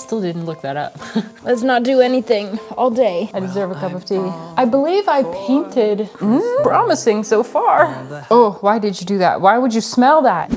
still didn't look that up. Let's not do anything all day. I deserve a cup of tea. I believe I painted. Promising so far. Oh, why did you do that? Why would you smell that?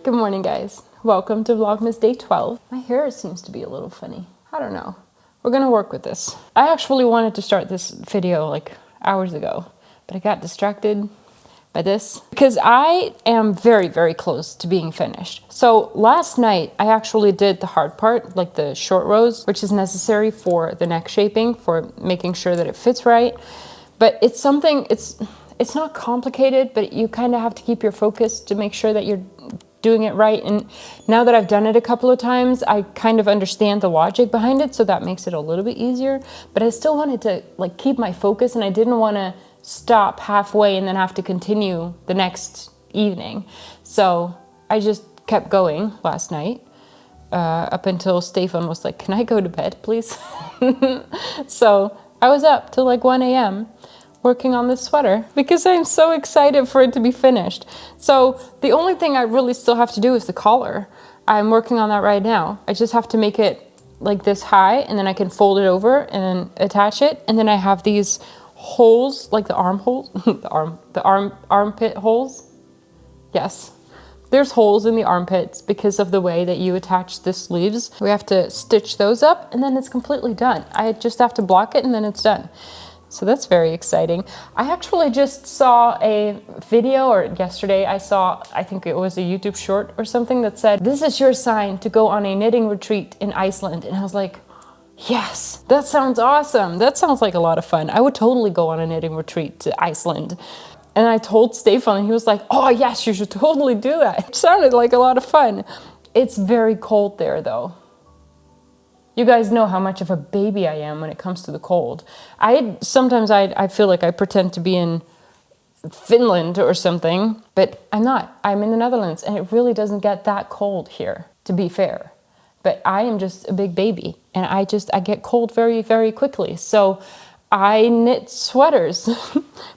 Good morning, guys. Welcome to Vlogmas day 12. My hair seems to be a little funny. I don't know. We're gonna work with this. I actually wanted to start this video like hours ago, but I got distracted by this because I am very, very close to being finished. So last night I actually did the hard part, like the short rows, which is necessary for the neck shaping, for making sure that it fits right. But it's something, it's not complicated, but you kind of have to keep your focus to make sure that you're doing it right. And now that I've done it a couple of times, I kind of understand the logic behind it, so that makes it a little bit easier. But I still wanted to like keep my focus, and I didn't want to stop halfway and then have to continue the next evening. So I just kept going last night up until Stefan was like, "Can I go to bed, please?" So I was up till like 1 a.m. working on this sweater because I'm so excited for it to be finished. So the only thing I really still have to do is the collar. I'm working on that right now. I just have to make it like this high, and then I can fold it over and then attach it. And then I have these holes, like the arm holes, the armpit holes. Yes. There's holes in the armpits because of the way that you attach the sleeves. We have to stitch those up, and then it's completely done. I just have to block it and then it's done. So that's very exciting. I actually just saw a video, or yesterday I saw, I think it was a YouTube short or something that said, "This is your sign to go on a knitting retreat in Iceland." And I was like, yes, that sounds awesome. That sounds like a lot of fun. I would totally go on a knitting retreat to Iceland. And I told Stefan, and he was like, "Oh yes, you should totally do that." It sounded like a lot of fun. It's very cold there though. You guys know how much of a baby I am when it comes to the cold. Sometimes I feel like I pretend to be in Finland or something, but I'm not. I'm in the Netherlands, and it really doesn't get that cold here, to be fair. But I am just a big baby, and I get cold very, very quickly. So I knit sweaters,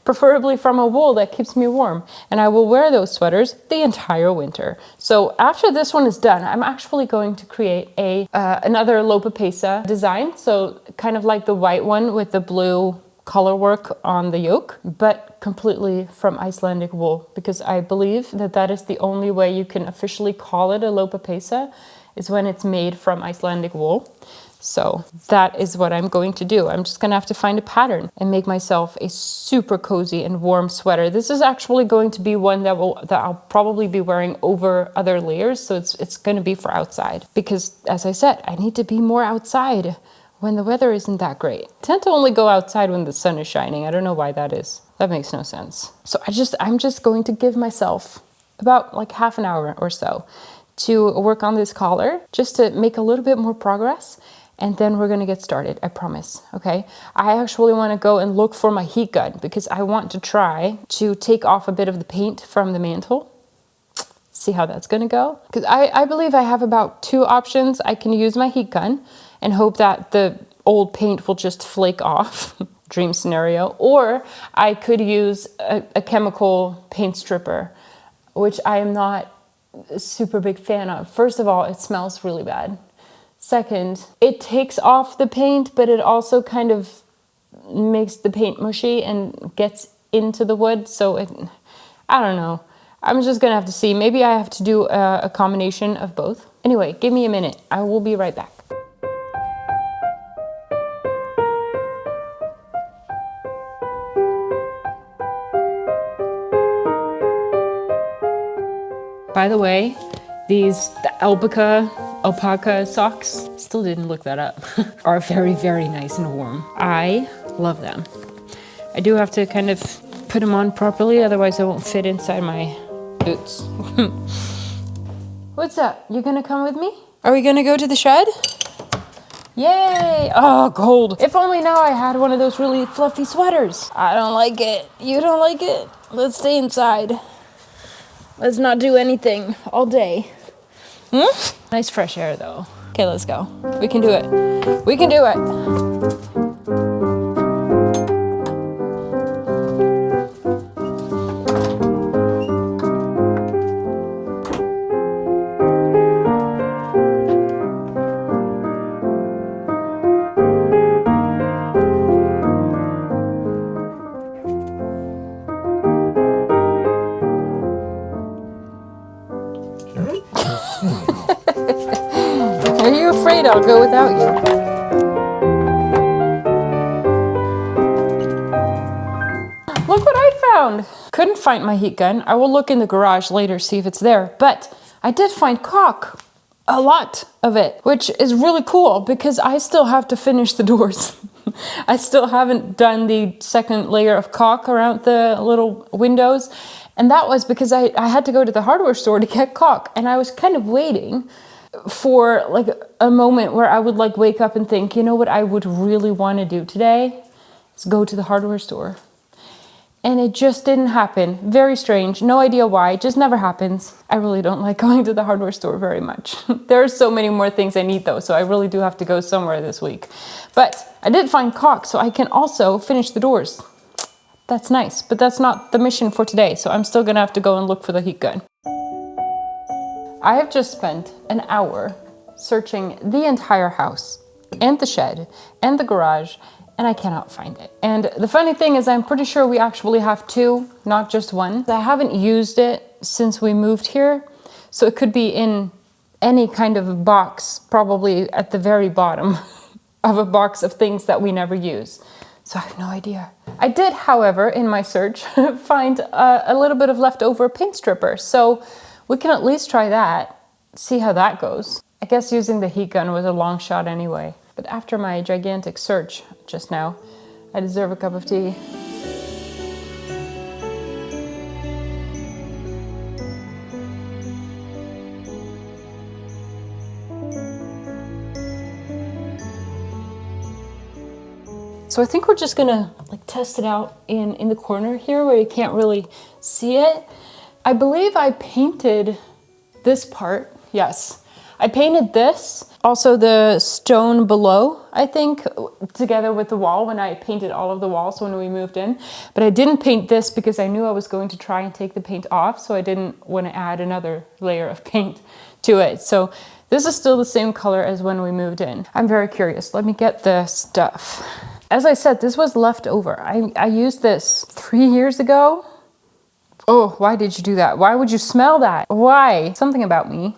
preferably from a wool that keeps me warm. And I will wear those sweaters the entire winter. So after this one is done, I'm actually going to create another Lopa Pesa design. So kind of like the white one with the blue color work on the yoke, but completely from Icelandic wool. Because I believe that that is the only way you can officially call it a Lopa Pesa, is when it's made from Icelandic wool. So that is what I'm going to do. I'm just gonna have to find a pattern and make myself a super cozy and warm sweater. This is actually going to be one that I'll probably be wearing over other layers. So it's gonna be for outside, because as I said, I need to be more outside when the weather isn't that great. I tend to only go outside when the sun is shining. I don't know why that is. That makes no sense. So I'm just going to give myself about like half an hour or so to work on this collar, just to make a little bit more progress. And then we're gonna get started, I promise, okay? I actually wanna go and look for my heat gun, because I want to try to take off a bit of the paint from the mantle. See how that's gonna go. Because I believe I have about 2 options. I can use my heat gun and hope that the old paint will just flake off, dream scenario. Or I could use a chemical paint stripper, which I am not a super big fan of. First of all, it smells really bad. Second, it takes off the paint, but it also kind of makes the paint mushy and gets into the wood. So I don't know. I'm just gonna have to see. Maybe I have to do a combination of both. Anyway, give me a minute. I will be right back. By the way, the alpaca socks, still didn't look that up, are very, very nice and warm. I love them. I do have to kind of put them on properly, otherwise they won't fit inside my boots. What's up? You gonna come with me? Are we gonna go to the shed? Yay! Oh, cold. If only now I had one of those really fluffy sweaters. I don't like it. You don't like it? Let's stay inside. Let's not do anything all day. Nice fresh air though. Okay, let's go. We can do it. We can do it. Are you afraid I'll go without you? Look what I found! Couldn't find my heat gun. I will look in the garage later, see if it's there. But I did find caulk. A lot of it, which is really cool because I still have to finish the doors. I still haven't done the second layer of caulk around the little windows. And that was because I had to go to the hardware store to get caulk. And I was kind of waiting for like a moment where I would like wake up and think, you know what I would really want to do today is go to the hardware store. And it just didn't happen. Very strange. No idea why. It just never happens. I really don't like going to the hardware store very much. There are so many more things I need though, so I really do have to go somewhere this week. But I did find caulk, so I can also finish the doors. That's nice, but that's not the mission for today, so I'm still gonna have to go and look for the heat gun. I have just spent an hour searching the entire house and the shed and the garage, and I cannot find it. And the funny thing is I'm pretty sure we actually have two, not just one. I haven't used it since we moved here, so it could be in any kind of a box, probably at the very bottom of a box of things that we never use. So I have no idea. I did, however, in my search, find a little bit of leftover paint stripper. So we can at least try that, see how that goes. I guess using the heat gun was a long shot anyway. But after my gigantic search just now, I deserve a cup of tea. So I think we're just gonna like test it out in the corner here where you can't really see it. I believe I painted this part, yes. I painted this, also the stone below, I think, together with the wall when I painted all of the walls when we moved in. But I didn't paint this because I knew I was going to try and take the paint off, so I didn't want to add another layer of paint to it. So this is still the same color as when we moved in. I'm very curious. Let me get the stuff. As I said, this was left over. I used this 3 years ago. Oh, why did you do that? Why would you smell that? Why? Something about me.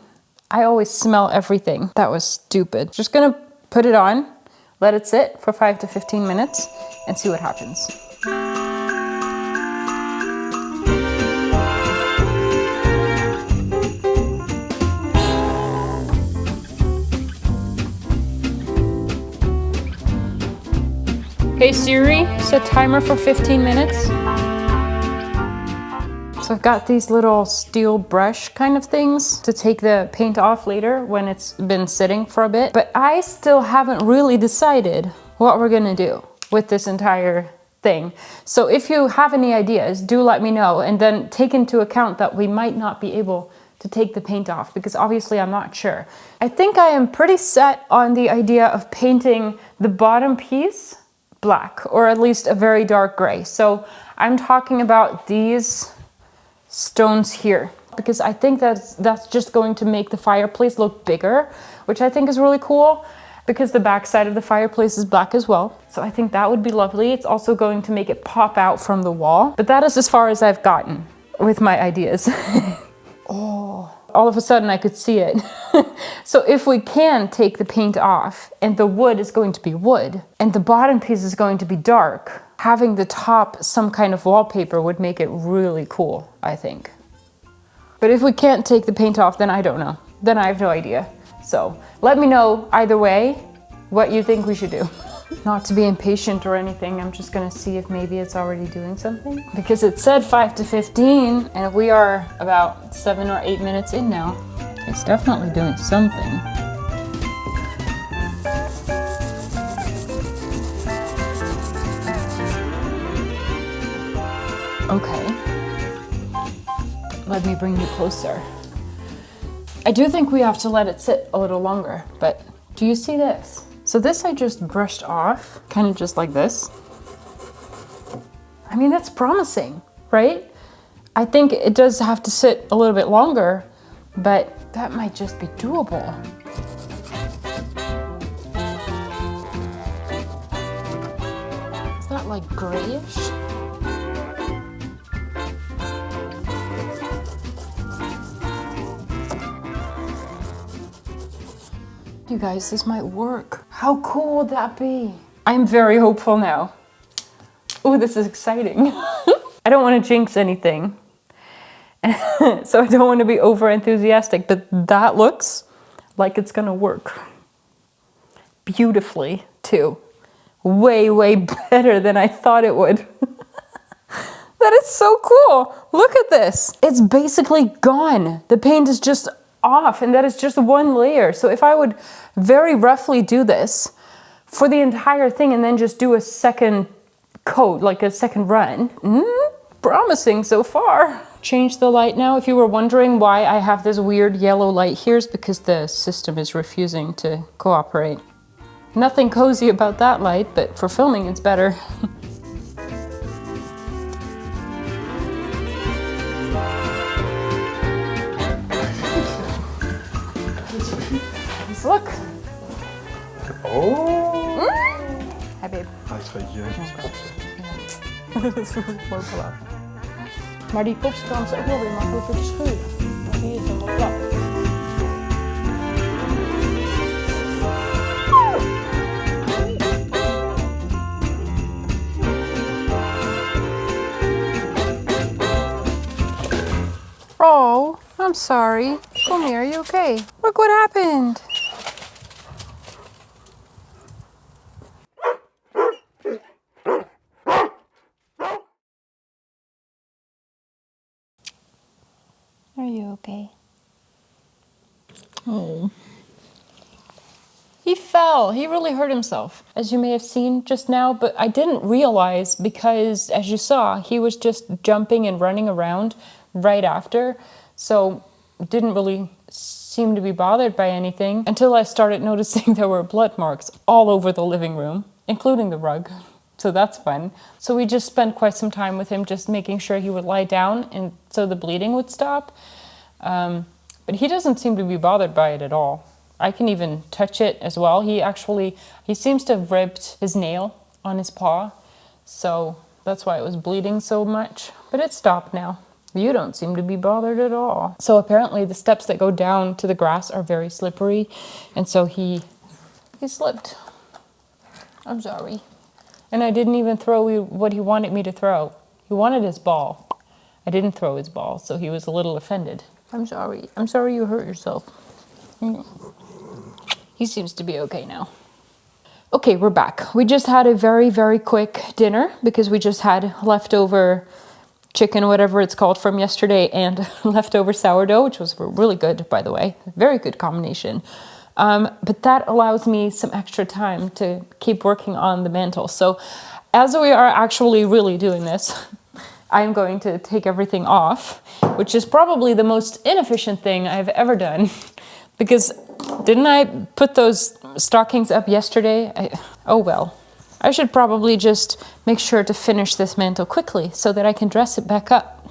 I always smell everything. That was stupid. Just gonna put it on, let it sit for 5 to 15 minutes and see what happens. Hey Siri, set timer for 15 minutes. So I've got these little steel brush kind of things to take the paint off later when it's been sitting for a bit. But I still haven't really decided what we're gonna do with this entire thing. So if you have any ideas, do let me know, and then take into account that we might not be able to take the paint off because obviously I'm not sure. I think I am pretty set on the idea of painting the bottom piece black, or at least a very dark gray. So I'm talking about these stones here because I think that's just going to make the fireplace look bigger, which I think is really cool because the back side of the fireplace is black as well. So I think that would be lovely. It's also going to make it pop out from the wall. But that is as far as I've gotten with my ideas. Oh, all of a sudden I could see it. So if we can take the paint off and the wood is going to be wood and the bottom piece is going to be dark, having the top some kind of wallpaper would make it really cool, I think. But if we can't take the paint off, then I don't know. Then I have no idea. So let me know either way what you think we should do. Not to be impatient or anything, I'm just gonna see if maybe it's already doing something. Because it said 5 to 15, and we are about 7 or 8 minutes in now. It's definitely doing something. Okay. Let me bring you closer. I do think we have to let it sit a little longer, but do you see this? So this I just brushed off, kind of just like this. I mean, that's promising, right? I think it does have to sit a little bit longer, but that might just be doable. Is that like grayish? You guys, this might work. How cool would that be? I'm very hopeful now. Oh, this is exciting. I don't want to jinx anything. So I don't want to be over enthusiastic, but that looks like it's gonna work. Beautifully, too. Way, way better than I thought it would. That is so cool. Look at this. It's basically gone. The paint is just off, and that is just one layer. So if I would very roughly do this for the entire thing and then just do a second coat, like a second run, promising so far. Change the light now. If you were wondering why I have this weird yellow light here, it's because the system is refusing to cooperate. Nothing cozy about that light, but for filming it's better. Look. Oh! Hi, babe. Hij is hier eventjes opzetten. Dat is mooi glad. Maar die kopskant is ook wel weer makkelijker te schuren. Want die is helemaal vlak. Oh, I'm sorry. Come here, are you okay? Look what happened. Are you okay? Oh. He fell. He really hurt himself, as you may have seen just now, but I didn't realize because, as you saw, he was just jumping and running around right after, so didn't really seem to be bothered by anything until I started noticing there were blood marks all over the living room, including the rug. So that's fun. So we just spent quite some time with him, just making sure he would lie down and so the bleeding would stop. But he doesn't seem to be bothered by it at all. I can even touch it as well. He seems to have ripped his nail on his paw. So that's why it was bleeding so much. But it stopped now. You don't seem to be bothered at all. So apparently the steps that go down to the grass are very slippery. And so he slipped. I'm sorry. And I didn't even throw what he wanted me to throw. He wanted his ball. I didn't throw his ball, so he was a little offended. I'm sorry. I'm sorry you hurt yourself. He seems to be okay now. Okay, we're back. We just had a very, very quick dinner because we just had leftover chicken, whatever it's called, from yesterday and leftover sourdough, which was really good, by the way. Very good combination. But that allows me some extra time to keep working on the mantle. So as we are actually really doing this, I'm going to take everything off, which is probably the most inefficient thing I've ever done. Because didn't I put those stockings up yesterday? Oh well. I should probably just make sure to finish this mantle quickly so that I can dress it back up.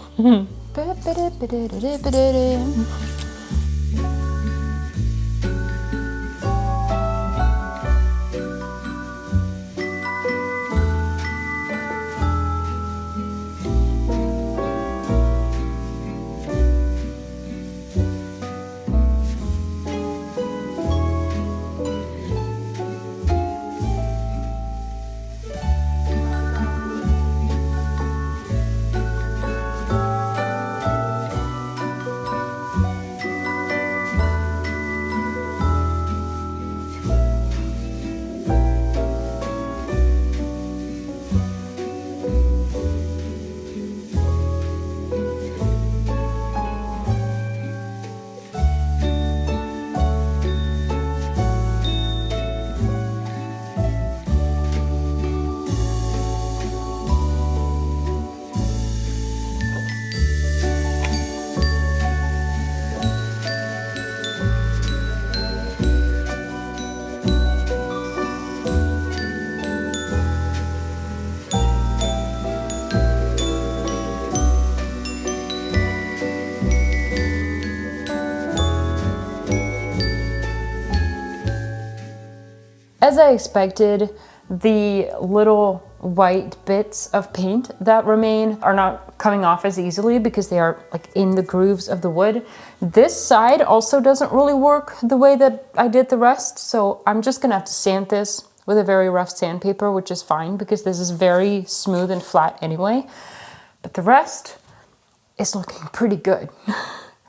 As I expected, the little white bits of paint that remain are not coming off as easily because they are like in the grooves of the wood. This side also doesn't really work the way that I did the rest, so I'm just gonna have to sand this with a very rough sandpaper, which is fine because this is very smooth and flat anyway. But the rest is looking pretty good.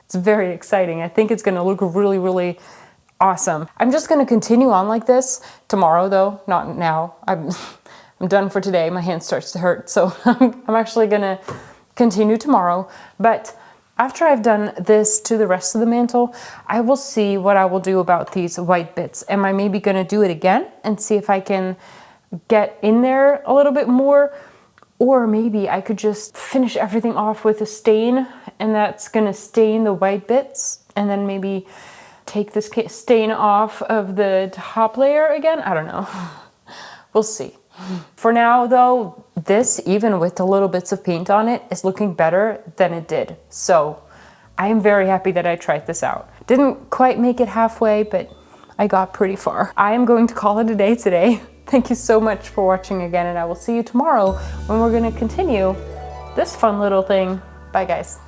It's very exciting. I think it's gonna look really, really awesome. I'm just gonna continue on like this tomorrow though, not now. I'm done for today. My hand starts to hurt, so I'm actually gonna continue tomorrow. But after I've done this to the rest of the mantle, I will see what I will do about these white bits. Am I maybe gonna do it again and see if I can get in there a little bit more? Or maybe I could just finish everything off with a stain, and that's gonna stain the white bits, and then maybe take this stain off of the top layer again. I don't know. We'll see. For now though, this, even with the little bits of paint on it, is looking better than it did. So I am very happy that I tried this out. Didn't quite make it halfway, but I got pretty far. I am going to call it a day today. Thank you so much for watching again, and I will see you tomorrow when we're gonna continue this fun little thing. Bye guys.